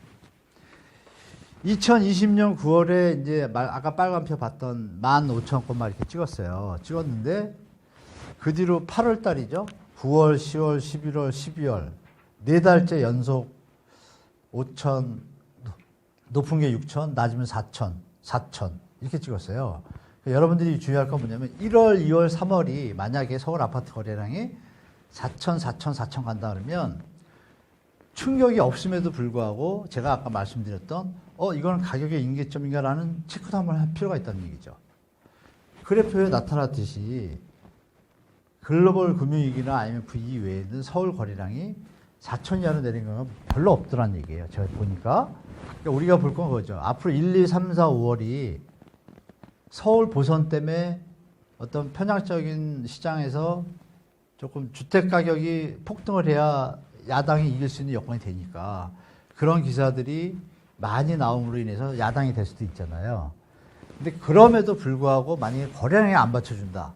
2020년 9월에 이제 아까 빨간표 봤던 15,000건만 이렇게 찍었어요. 찍었는데 그 뒤로 8월 달이죠. 9월, 10월, 11월, 12월 네 달째 연속 5,000, 높은 게 6,000, 낮으면 4,000, 4,000 이렇게 찍었어요. 그러니까 여러분들이 주의할 건 뭐냐면 1월, 2월, 3월이 만약에 서울 아파트 거래량이 4,000, 4,000, 4,000 간다 그러면 충격이 없음에도 불구하고 제가 아까 말씀드렸던 이거는 가격의 임계점인가라는 체크도 한번 할 필요가 있다는 얘기죠. 그래프에 나타났듯이 글로벌 금융위기나 IMF 이외에는 서울 거래량이 4천 이하로 내린 건 별로 없더란 얘기예요. 제가 보니까. 그러니까 우리가 볼 건 그거죠. 앞으로 1, 2, 3, 4, 5월이 서울 보선 때문에 어떤 편향적인 시장에서 조금 주택 가격이 폭등을 해야 야당이 이길 수 있는 여건이 되니까 그런 기사들이 많이 나옴으로 인해서 야당이 될 수도 있잖아요. 근데 그럼에도 불구하고 만약에 거래량이 안 받쳐준다.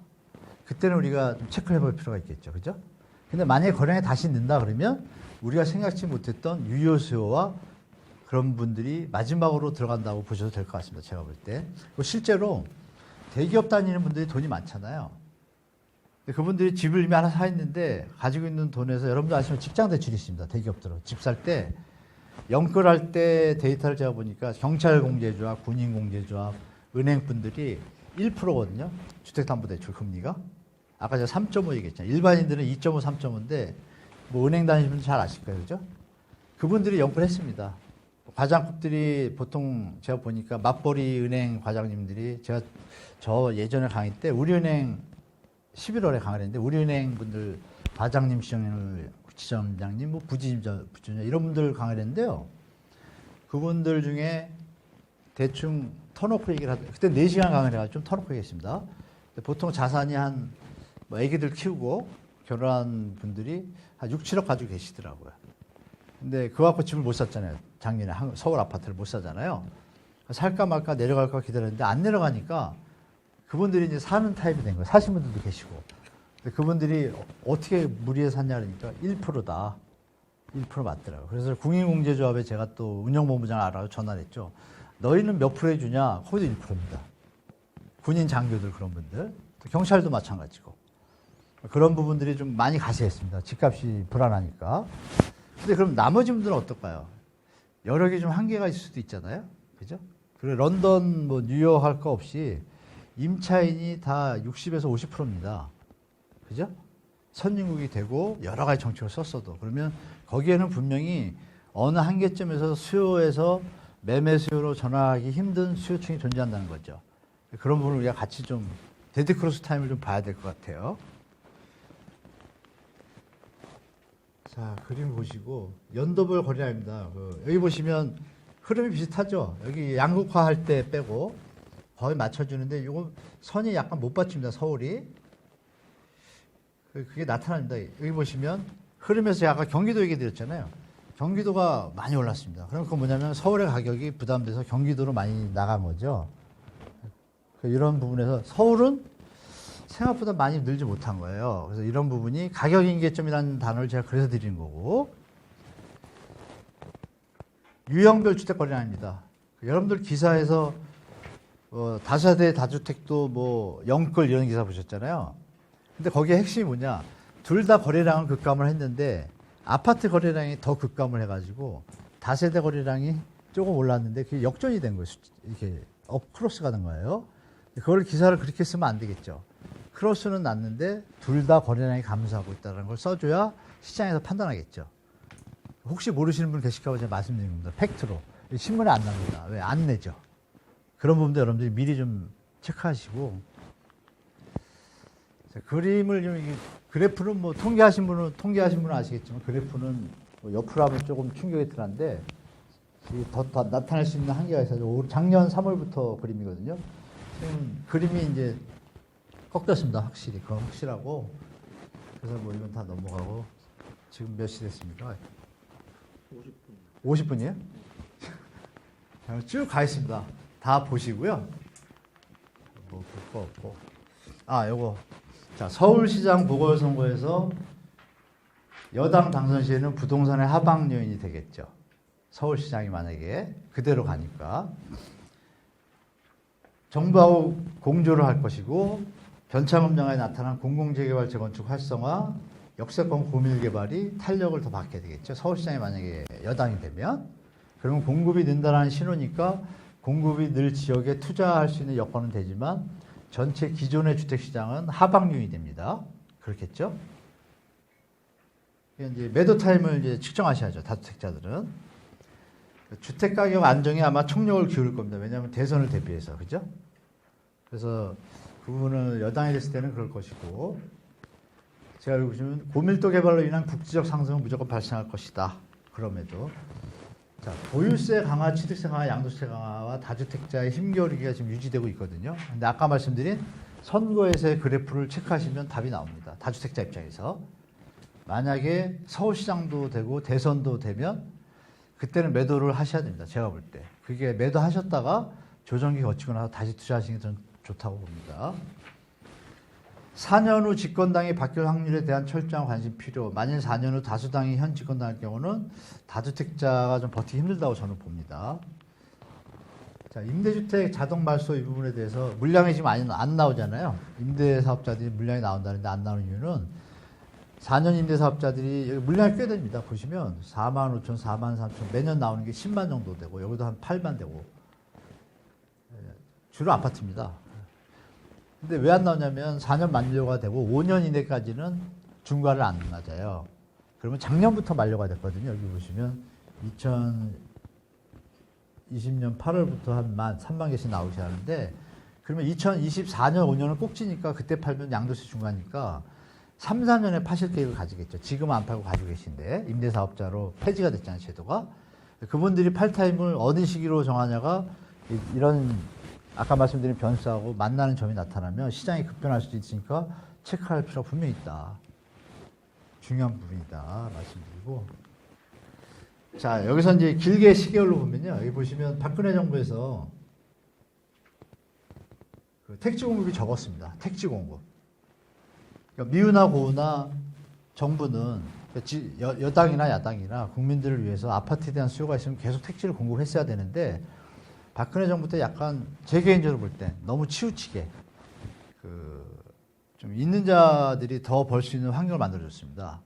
그때는 우리가 좀 체크를 해볼 필요가 있겠죠. 그죠? 근데 만약에 거래량이 다시 는다 그러면 우리가 생각지 못했던 유효 수요와 그런 분들이 마지막으로 들어간다고 보셔도 될 것 같습니다. 제가 볼 때. 실제로 대기업 다니는 분들이 돈이 많잖아요. 그분들이 집을 이미 하나 사 있는데 가지고 있는 돈에서 여러분들 아시면 직장 대출이 있습니다. 대기업들은. 집 살 때 연끌할 때 데이터를 제가 보니까 경찰 공제조합, 군인 공제조합, 은행 분들이 1%거든요. 주택담보대출 금리가. 아까 제가 3.5 얘기했잖아요. 일반인들은 2.5, 3.5인데 뭐 은행 다니시는 분들 잘 아실 거예요. 그죠? 그분들이 연끌했습니다. 과장급들이 보통 제가 보니까 맞벌이 은행 과장님들이 저 예전에 강의 때 우리은행 11월에 강의를 했는데 우리은행 분들 과장님, 지점장님, 뭐 부지점 이런 분들 강의를 했는데요. 그분들 중에 대충 턴오프 얘기를 하던 그때 4시간 강의를 해가지고 좀 턴오프 얘기했습니다. 보통 자산이 뭐 애기들 키우고 결혼한 분들이 한 6, 7억 가지고 계시더라고요. 근데 그거 갖고 집을 못 샀잖아요. 작년에 서울 아파트를 못 사잖아요. 살까 말까 내려갈까 기다렸는데 안 내려가니까 그분들이 이제 사는 타입이 된 거예요. 사신 분들도 계시고. 근데 그분들이 어떻게 무리해서 샀냐 그러니까 1%다. 1% 맞더라고요. 그래서 국민공제조합에 제가 또 운영본부장 알아서 전화를 했죠. 너희는 몇 프로 해주냐? 거기도 1%입니다. 군인 장교들 그런 분들. 또 경찰도 마찬가지고. 그런 부분들이 좀 많이 가세했습니다. 집값이 불안하니까. 근데 그럼 나머지 분들은 어떨까요? 여러 개 좀 한계가 있을 수도 있잖아요. 그죠? 그리고 런던, 뭐 뉴욕 할 거 없이 임차인이 다 60에서 50%입니다. 그죠? 선진국이 되고 여러 가지 정책을 썼어도. 그러면 거기에는 분명히 어느 한계점에서 수요에서 매매 수요로 전환하기 힘든 수요층이 존재한다는 거죠. 그런 부분을 우리가 같이 좀 데드크로스 타임을 좀 봐야 될 것 같아요. 자, 그림 보시고 연도별 거래량입니다. 여기 보시면 흐름이 비슷하죠. 여기 양극화할 때 빼고 거의 맞춰주는데 이거 선이 약간 못 받칩니다. 서울이. 그게 나타납니다. 여기 보시면 흐름에서 제가 아까 경기도 얘기 드렸잖아요. 경기도가 많이 올랐습니다. 그럼 그건 뭐냐면 서울의 가격이 부담돼서 경기도로 많이 나간 거죠. 이런 부분에서 서울은 생각보다 많이 늘지 못한 거예요. 그래서 이런 부분이 가격인계점이라는 단어를 제가 그래서 드리는 거고. 유형별 주택 거래량입니다. 여러분들 기사에서 다세대 다주택도 뭐 영끌 이런 기사 보셨잖아요. 근데 거기에 핵심이 뭐냐? 둘 다 거래량은 급감을 했는데 아파트 거래량이 더 급감을 해가지고 다세대 거래량이 조금 올랐는데 그게 역전이 된 거예요. 이렇게 업크로스가 된 거예요. 그걸 기사를 그렇게 쓰면 안 되겠죠. 크로스는 났는데 둘 다 거래량이 감소하고 있다는 걸 써줘야 시장에서 판단하겠죠. 혹시 모르시는 분 계실까 봐 제가 말씀드린 겁니다. 팩트로. 신문에 안 납니다. 왜? 안 내죠. 그런 부분도 여러분들이 미리 좀 체크하시고. 자, 그림을 좀, 그래프는 뭐 통계하신 분은 아시겠지만 그래프는 뭐 옆으로 하면 조금 충격이 들었는데 더 나타날 수 있는 한계가 있어서 작년 3월부터 그림이거든요. 지금 그림이 이제 꺾였습니다. 확실히. 그건 확실하고. 그래서 뭐 이건 다 넘어가고. 지금 몇 시 됐습니까? 50분. 50분이에요? 쭉 가겠습니다. 다 보시고요. 뭐 볼 거 없고. 요거. 자, 서울시장 보궐선거에서 여당 당선 시에는 부동산의 하방 요인이 되겠죠. 서울시장이 만약에 그대로 가니까 정부하고 공조를 할 것이고 변창흠 장에 나타난 공공재개발 재건축 활성화, 역세권 고밀 개발이 탄력을 더 받게 되겠죠. 서울시장이 만약에 여당이 되면 그러면 공급이 는다라는 신호니까 공급이 늘 지역에 투자할 수 있는 여건은 되지만 전체 기존의 주택시장은 하방 요인이 됩니다. 그렇겠죠? 이제 매도 타임을 이제 측정하셔야죠. 다주택자들은. 주택 가격 안정에 아마 총력을 기울일 겁니다. 왜냐하면 대선을 대비해서. 그죠? 그래서 그 부분은 여당이 됐을 때는 그럴 것이고, 제가 여기 보시면 고밀도 개발로 인한 국지적 상승은 무조건 발생할 것이다. 그럼에도. 자, 보유세 강화, 취득세 강화, 양도세 강화와 다주택자의 힘겨루기가 지금 유지되고 있거든요. 근데 아까 말씀드린 선거에서의 그래프를 체크하시면 답이 나옵니다. 다주택자 입장에서. 만약에 서울시장도 되고 대선도 되면 그때는 매도를 하셔야 됩니다. 제가 볼 때. 그게 매도하셨다가 조정기 거치고 나서 다시 투자하시는 게 저는 좋다고 봅니다. 4년 후 집권당이 바뀔 확률에 대한 철저한 관심 필요. 만일 4년 후 다수당이 현 집권당일 경우는 다주택자가 좀 버티기 힘들다고 저는 봅니다. 자, 임대주택 자동 말소 이 부분에 대해서 물량이 지금 안 나오잖아요. 임대사업자들이 물량이 나온다는데 안 나오는 이유는 4년 임대사업자들이 여기 물량이 꽤 됩니다. 보시면 4만 5천, 4만 3천 매년 나오는 게 10만 정도 되고 여기도 한 8만 되고 주로 아파트입니다. 근데 왜 안 나오냐면 4년 만료가 되고 5년 이내까지는 중과를 안 맞아요. 그러면 작년부터 만료가 됐거든요. 여기 보시면 2020년 8월부터 한 3만 개씩 나오시 하는데 그러면 2024년 5년을 꼭 지니까 그때 팔면 양도세 중과니까 3, 4년에 파실 계획을 가지겠죠. 지금은 안 팔고 가지고 계신데 임대사업자로 폐지가 됐잖아요. 제도가. 그분들이 팔 타임을 어느 시기로 정하냐가 이런 아까 말씀드린 변수하고 만나는 점이 나타나면 시장이 급변할 수도 있으니까 체크할 필요가 분명히 있다. 중요한 부분이다. 말씀드리고. 자, 여기서 이제 길게 시계열로 보면요. 여기 보시면 박근혜 정부에서 그 택지 공급이 적었습니다. 택지 공급. 그러니까 미우나 고우나 정부는 여당이나 야당이나 국민들을 위해서 아파트에 대한 수요가 있으면 계속 택지를 공급했어야 되는데 박근혜 정부 때 약간 제 개인적으로 볼 때 너무 치우치게 좀 있는 자들이 더 벌 수 있는 환경을 만들어줬습니다.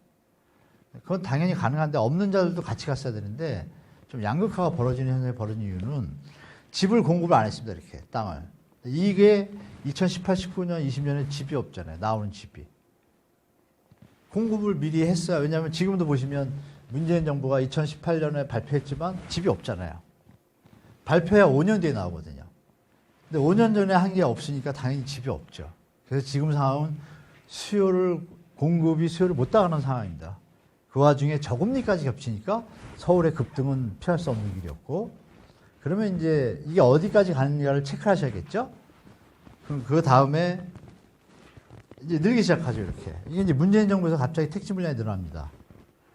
그건 당연히 가능한데 없는 자들도 같이 갔어야 되는데 좀 양극화가 벌어지는 현상이 벌어진 이유는 집을 공급을 안 했습니다. 이렇게 땅을. 이게 2018, 19년, 20년에 집이 없잖아요. 나오는 집이. 공급을 미리 했어요. 왜냐하면 지금도 보시면 문재인 정부가 2018년에 발표했지만 집이 없잖아요. 발표해야 5년 뒤에 나오거든요. 근데 5년 전에 한 게 없으니까 당연히 집이 없죠. 그래서 지금 상황은 공급이 수요를 못 따라가는 상황입니다. 그 와중에 저금리까지 겹치니까 서울의 급등은 피할 수 없는 길이었고, 그러면 이제 이게 어디까지 가는가를 체크하셔야겠죠? 그럼 그 다음에 이제 늘기 시작하죠, 이렇게. 이게 이제 문재인 정부에서 갑자기 택지 물량이 늘어납니다.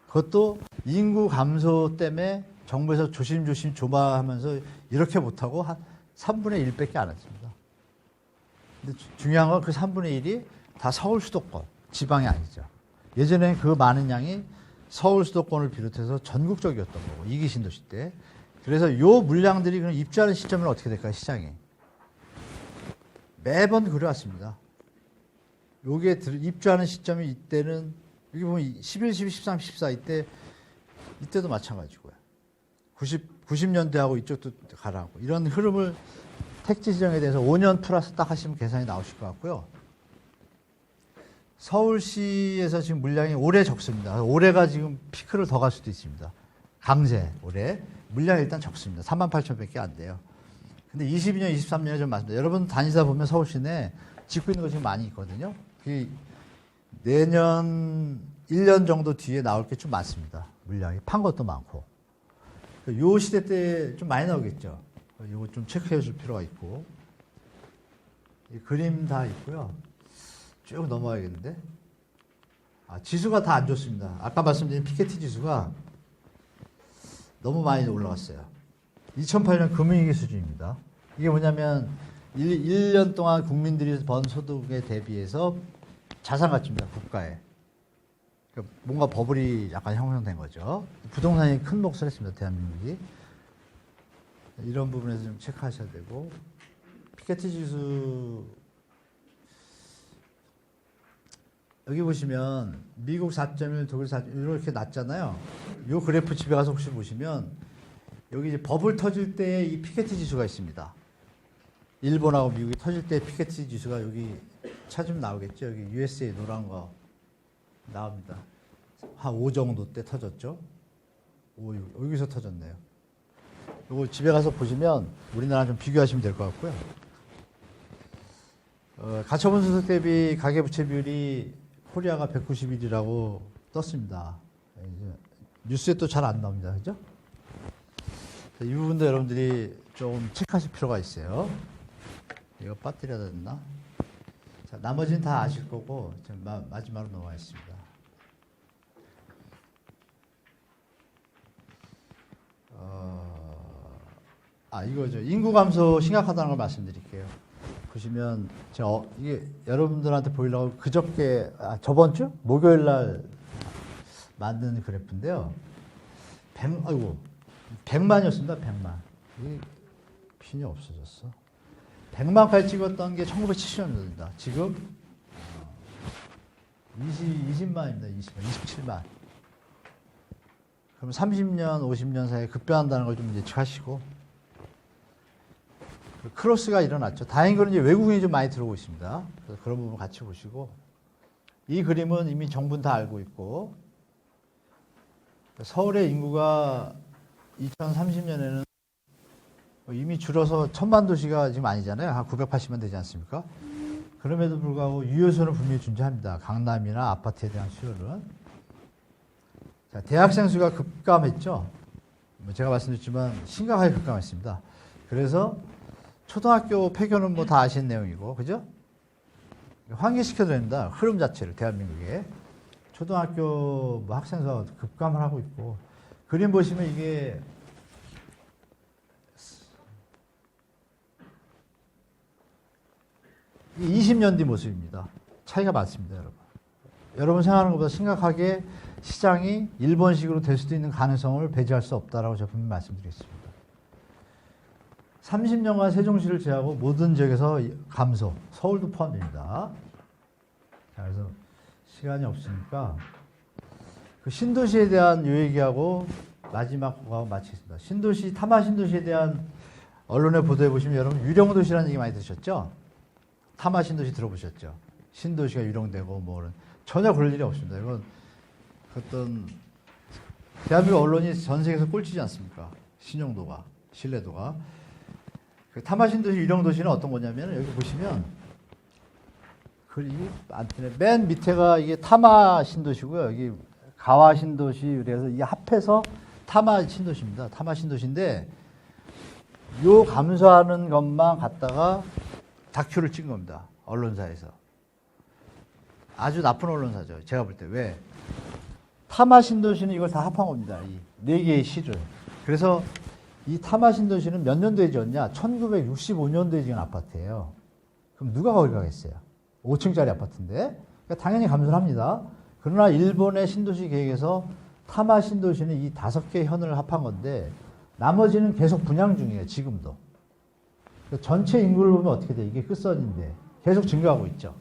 그것도 인구 감소 때문에 정부에서 조심조심 조마하면서 이렇게 못하고 한 3분의 1밖에 안 했습니다. 근데 중요한 건 그 3분의 1이 다 서울 수도권, 지방이 아니죠. 예전에 그 많은 양이 서울 수도권을 비롯해서 전국적이었던 거고, 이기 신도시 때. 그래서 요 물량들이 그럼 입주하는 시점은 어떻게 될까요, 시장이? 매번 그래왔습니다. 요게 입주하는 시점이 이때는, 여기 보면 11, 12, 13, 14 이때도 마찬가지고요. 90년대하고 이쪽도 가라고. 이런 흐름을 택지 지정에 대해서 5년 플러스 딱 하시면 계산이 나오실 것 같고요. 서울시에서 지금 물량이 올해 적습니다. 올해가 지금 피크를 더 갈 수도 있습니다. 강세, 올해. 물량이 일단 적습니다. 38,000밖에 안 돼요. 근데 22년, 23년에 좀 많습니다. 여러분 다니다 보면 서울시 내 짓고 있는 거 지금 많이 있거든요. 내년 1년 정도 뒤에 나올 게 좀 많습니다. 물량이. 판 것도 많고. 요 시대 때 좀 많이 나오겠죠. 이거 좀 체크해 줄 필요가 있고. 이 그림 다 있고요. 쭉 넘어가야겠는데. 지수가 다 안 좋습니다. 아까 말씀드린 피케티 지수가 너무 많이 올라갔어요. 2008년 금융위기 수준입니다. 이게 뭐냐면 1년 동안 국민들이 번 소득에 대비해서 자산 가치입니다. 국가에. 그러니까 뭔가 버블이 약간 형성된 거죠. 부동산이 큰 몫을 했습니다. 대한민국이. 이런 부분에서 좀 체크하셔야 되고, 피케티 지수 여기 보시면 미국 4.1, 독일 4.1 이렇게 낮잖아요. 이 그래프 집에 가서 혹시 보시면 여기 이제 버블 터질 때 이 피케티 지수가 있습니다. 일본하고 미국이 터질 때 피케티 지수가 여기 찾으면 나오겠죠. 여기 USA 노란 거 나옵니다. 한 5 정도 때 터졌죠. 5, 6, 여기서 터졌네요. 이거 집에 가서 보시면 우리나라랑 좀 비교하시면 될 것 같고요. 가처분 수득 대비 가계부채 비율이 코리아가 191이라고 떴습니다. 뉴스에 또 잘 안 나옵니다. 그죠? 이 부분도 여러분들이 좀 체크하실 필요가 있어요. 이거 빠뜨려야 됐나? 자, 나머지는 다 아실 거고, 마지막으로 넘어가겠습니다. 이거죠. 인구 감소 심각하다는 걸 말씀드릴게요. 보시면, 이게 여러분들한테 보이려고 그저께, 저번 주? 목요일 날 만든 그래프인데요. 100만이었습니다, 100만. 이게 핀이 없어졌어. 100만까지 찍었던 게 1970년입니다. 지금 20만입니다. 27만. 그럼 30년, 50년 사이에 급변한다는 걸 좀 예측하시고, 크로스가 일어났죠. 다행인 건 이제 외국인이 좀 많이 들어오고 있습니다. 그래서 그런 부분 같이 보시고, 이 그림은 이미 정부는 다 알고 있고, 서울의 인구가 2030년에는 이미 줄어서 1000만 도시가 지금 아니잖아요. 한 980만 되지 않습니까? 그럼에도 불구하고 유효선을 분명히 존재합니다. 강남이나 아파트에 대한 수요는. 자, 대학생 수가 급감했죠. 제가 말씀드렸지만 심각하게 급감했습니다. 그래서 초등학교 폐교는 뭐 다 아시는 내용이고, 그죠? 환기시켜야 됩니다. 흐름 자체를, 대한민국에. 초등학교 뭐 학생 수가 급감을 하고 있고, 그림 보시면 이게 이 20년 뒤 모습입니다. 차이가 많습니다, 여러분. 여러분 생각하는 것보다 심각하게 시장이 일본식으로 될 수도 있는 가능성을 배제할 수 없다라고 제가 분명히 말씀드리겠습니다. 30년간 세종시를 제외하고 모든 지역에서 감소, 서울도 포함됩니다. 자, 그래서 시간이 없으니까 그 신도시에 대한 요 얘기하고 마지막 거하고 마치겠습니다. 신도시, 타마 신도시에 대한 언론의 보도해 보시면 여러분 유령도시라는 얘기 많이 들으셨죠? 타마 신도시 들어보셨죠? 신도시가 유령되고 뭐는 전혀 그럴 일이 없습니다. 이건 어떤 대한민국 언론이 전 세계에서 꼴찌지 않습니까? 신용도가, 신뢰도가. 그 타마 신도시, 유령도시는 어떤 거냐면 여기 보시면 맨 밑에가 이게 타마 신도시고요. 여기 가와 신도시, 그래서 이게 합해서 타마 신도시입니다. 타마 신도시인데 요 감소하는 것만 갖다가 다큐를 찍은 겁니다. 언론사에서. 아주 나쁜 언론사죠. 제가 볼 때. 왜? 타마 신도시는 이걸 다 합한 겁니다. 이 네 개의 시를. 그래서 이 타마 신도시는 몇 년도에 지었냐? 1965년도에 지은 아파트예요. 그럼 누가 거기 가겠어요? 5층짜리 아파트인데. 그러니까 당연히 감소를 합니다. 그러나 일본의 신도시 계획에서 타마 신도시는 이 5개 현을 합한 건데 나머지는 계속 분양 중이에요. 지금도. 그러니까 전체 인구를 보면 어떻게 돼? 이게 끝선인데 계속 증가하고 있죠.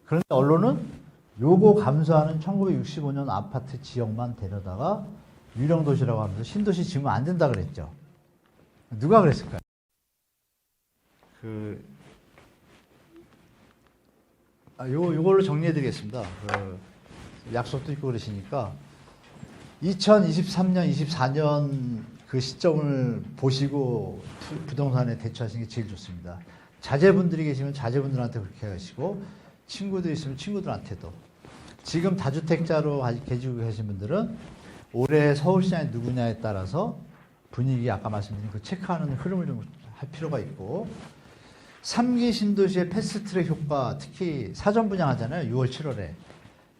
그런데 언론은 요거 감소하는 1965년 아파트 지역만 데려다가 유령도시라고 하면서 신도시 지으면 안 된다 그랬죠. 누가 그랬을까요? 요걸로 정리해 드리겠습니다. 약속도 있고 그러시니까 2023년, 24년 그 시점을 보시고 부동산에 대처하시는 게 제일 좋습니다. 자제분들이 계시면 자제분들한테 그렇게 하시고 친구들이 있으면 친구들한테도. 지금 다주택자로 계시고 계신 분들은 올해 서울시장이 누구냐에 따라서 분위기 아까 말씀드린 그 체크하는 흐름을 좀 할 필요가 있고 3기 신도시의 패스트트랙 효과 특히 사전 분양하잖아요. 6월 7월에.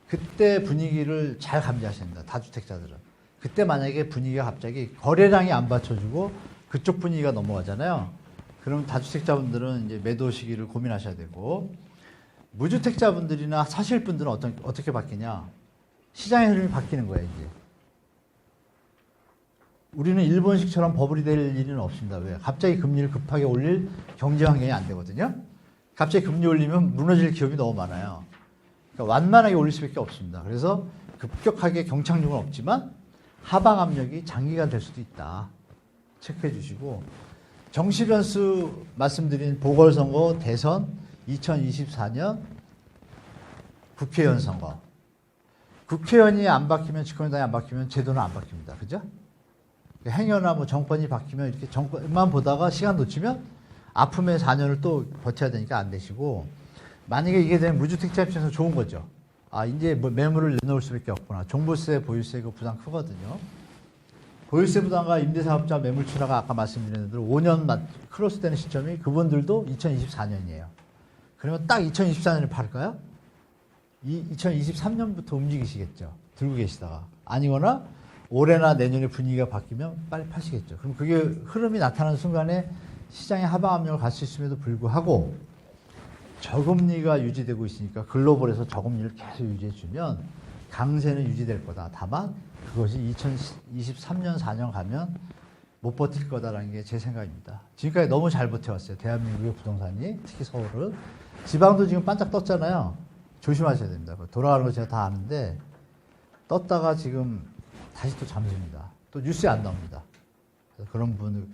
그때 분위기를 잘 감지하셔야 됩니다. 다주택자들은. 그때 만약에 분위기가 갑자기 거래량이 안 받쳐주고 그쪽 분위기가 넘어가잖아요. 그럼 다주택자분들은 이제 매도 시기를 고민하셔야 되고 무주택자분들이나 사실분들은 어떻게 바뀌냐. 시장의 흐름이 바뀌는 거예요, 이제. 우리는 일본식처럼 버블이 될 일은 없습니다. 왜? 갑자기 금리를 급하게 올릴 경제 환경이 안 되거든요. 갑자기 금리 올리면 무너질 기업이 너무 많아요. 그러니까 완만하게 올릴 수밖에 없습니다. 그래서 급격하게 경착륙은 없지만 하방 압력이 장기간 될 수도 있다. 체크해 주시고, 정치 변수 말씀드린 보궐선거, 대선, 2024년 국회의원 선거. 국회의원이 안 바뀌면, 집권당이 안 바뀌면 제도는 안 바뀝니다. 그죠? 행여나 뭐 정권이 바뀌면 이렇게 정권만 보다가 시간 놓치면 아픔의 4년을 또 버텨야 되니까 안 되시고, 만약에 이게 되면 무주택자 입장에서 좋은 거죠. 아, 이제 뭐 매물을 내놓을 수밖에 없구나. 종부세, 보유세 그 부담 크거든요. 보유세 부담과 임대사업자 매물 출하가 아까 말씀드린 대로 5년 크로스 되는 시점이 그분들도 2024년이에요. 그러면 딱 2024년에 팔까요? 2023년부터 움직이시겠죠. 들고 계시다가. 아니거나 올해나 내년에 분위기가 바뀌면 빨리 파시겠죠. 그럼 그게 흐름이 나타나는 순간에 시장의 하방 압력을 갈 수 있음에도 불구하고 저금리가 유지되고 있으니까 글로벌에서 저금리를 계속 유지해주면 강세는 유지될 거다. 다만 그것이 2023년, 4년 가면 못 버틸 거다라는 게 제 생각입니다. 지금까지 너무 잘 버텨왔어요. 대한민국의 부동산이, 특히 서울은. 지방도 지금 반짝 떴잖아요. 조심하셔야 됩니다. 돌아가는 거 제가 다 아는데 떴다가 지금 다시 또 잠습니다. 또 뉴스에 안 나옵니다. 그래서 그런 분들,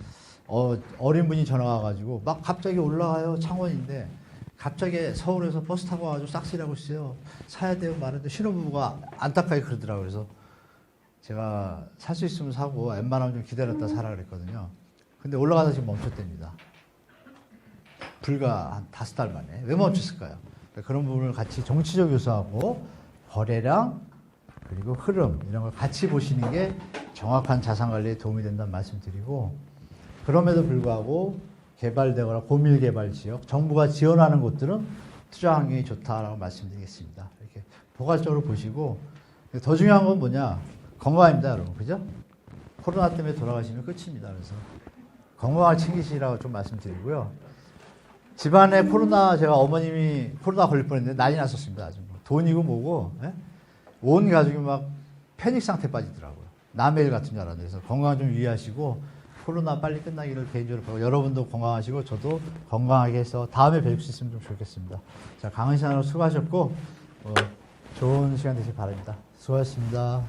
어린 분이 전화 와가지고 막 갑자기 올라가요. 창원인데 갑자기 서울에서 버스 타고 와가지고 싹쓸이하고 있어요. 사야 돼요. 말하는데 신혼부부가 안타깝게 그러더라고요. 그래서 제가 살 수 있으면 사고 웬만하면 좀 기다렸다 사라 그랬거든요. 근데 올라가다 지금 멈췄답니다. 불과 한 5달 만에. 왜 멈췄을까요? 그런 부분을 같이 정치적 요소하고 거래량 그리고 흐름 이런 걸 같이 보시는 게 정확한 자산 관리에 도움이 된다는 말씀 드리고, 그럼에도 불구하고 개발되거나 고밀 개발 지역, 정부가 지원하는 곳들은 투자 환경이 좋다라고 말씀드리겠습니다. 이렇게 포괄적으로 보시고, 더 중요한 건 뭐냐? 건강입니다, 여러분. 그죠? 코로나 때문에 돌아가시면 끝입니다. 그래서 건강을 챙기시라고 좀 말씀드리고요. 집안에 제가 어머님이 코로나 걸릴 뻔했는데 난리 났었습니다. 아주 돈이고 뭐고, 예? 온 가족이 막 패닉 상태 빠지더라고요. 남의 일 같은 줄 알았는데. 그래서 건강 좀 유의하시고, 코로나 빨리 끝나기를 개인적으로 바라고, 여러분도 건강하시고 저도 건강하게 해서 다음에 뵐 수 있으면 좀 좋겠습니다. 자, 강은 시간으로 수고하셨고, 좋은 시간 되시기 바랍니다. 수고하셨습니다.